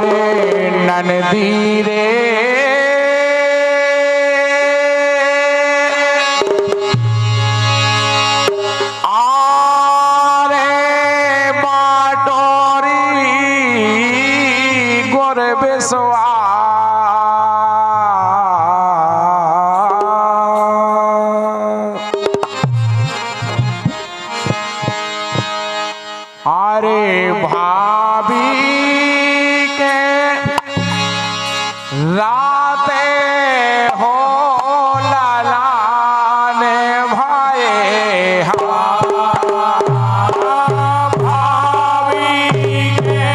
रे ननदी रे आरे बाटोरी गोर बेसवा अरे भाभी के राते हो लालान भाए भाभी के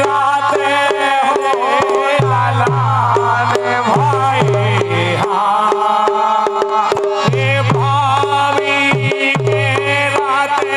राते हो लालान भाए भाभी के राते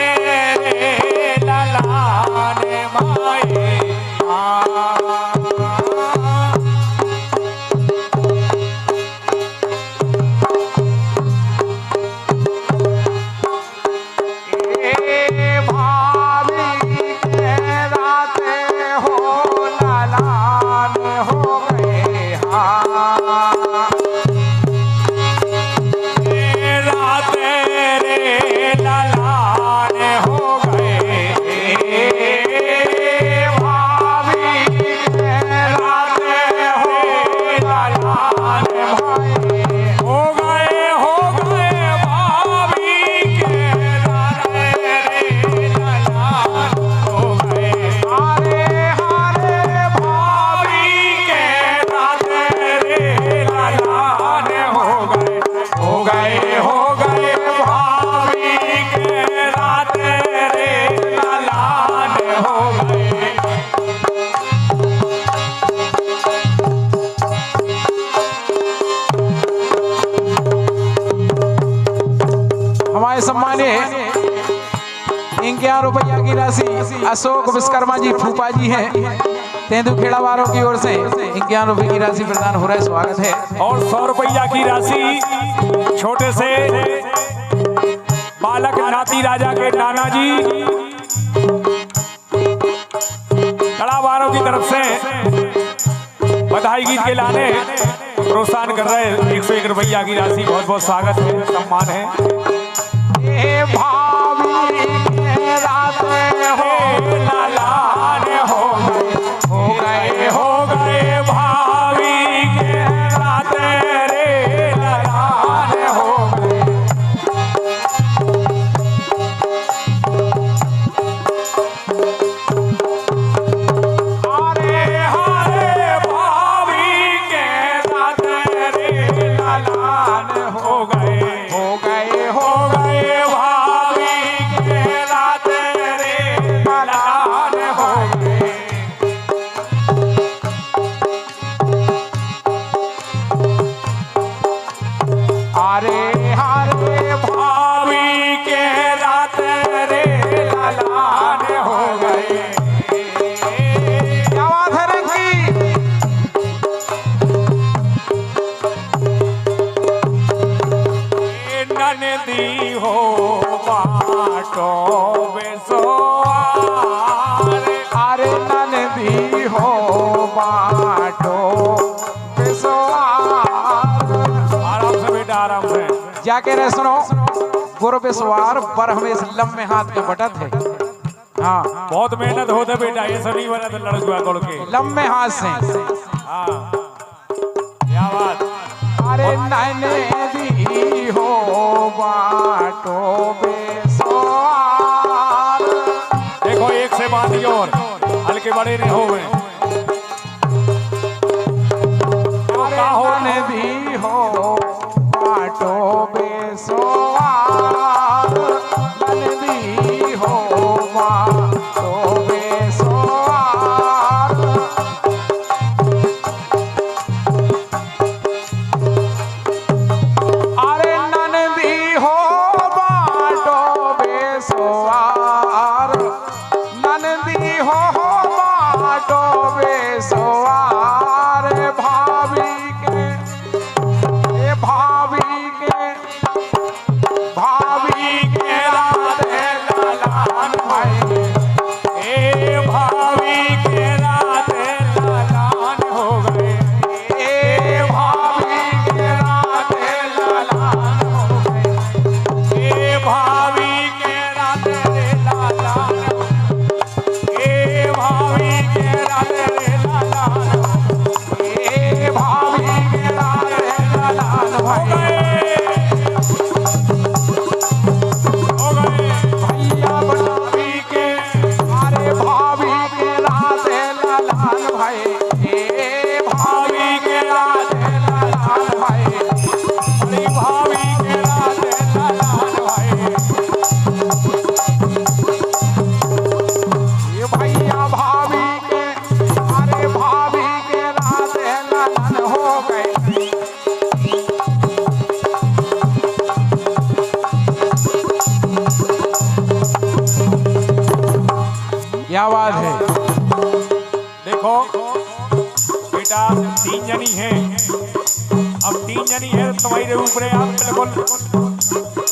सम्मानीय 51 रुपया की राशि अशोक विश्वकर्मा जी फूफा जी हैं तेंदुखेड़ा वालों की ओर से 51 रुपये की राशि प्रदान हो रहा है। स्वागत है। और 100 रुपया की राशि छोटे से बालक नाती राजा के नाना जी कड़ा वालों की तरफ से बधाई गीत के लाने प्रोत्साहन कर रहे 101 रुपया की राशि बहुत बहुत स्वागत है, सम्मान है। भाभी के राते हो लालान हो गए भाभी के राते रे लालान हो गए। अरे भाभी के राते रे लालान हो गए भाभी के राते रे लालान हो गए। क्या बात है रंगी ननदी हो बाटो बेसवार अरे ननदी हो बाटो बेसवार। आराम से बेटा आराम से जाके रहे सुनो गुरु पे सवार पर हमें इस लम्बे हाथ में बटत है। हाँ बहुत मेहनत होते बेटा, ये सभी बना तो लड़कुआ तोड़ के लम्बे हाथ से। हाँ क्या बात। अरे नैने दी हो बाटो बेसवार। देखो एक से बात और हल्के बड़े ने हो गए दी हो बाटो बेसवार नदी हो बाटो बेसवार। अरे नदी हो बाटो बेसवार नदी हो बाटो भाई ए भाभी के राधे लाल भाई अरे भाभी के राधे लाल भाई ये भैया भाभी के अरे भाभी के राधे लाल हो गए क्या बात है। देखो बेटा 3 जनी है, अब 3 जनी है तुम्हारे ऊपर आप बिल्कुल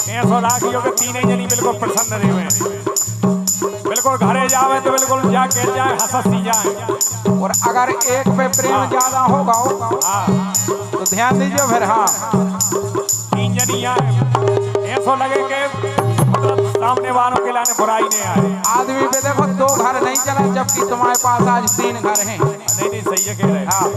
ऐसा राखियो कि 3 जनी बिल्कुल प्रसन्न रहे हैं, बिल्कुल घरे जावे तो बिल्कुल जाके जाए हंसी जाए। और अगर एक पे प्रेम ज्यादा होगा हाँ तो ध्यान दीजिए फिर। हाँ 3 जनी आए ऐसा लगे कि मतलब सामने वालों के लाने बुराई नहीं आए। आदमी पे देखो 2 घर नहीं चला जबकि तुम्हारे पास आज 3 घर हैं। नहीं नहीं सही है कह रहे हैं। हाँ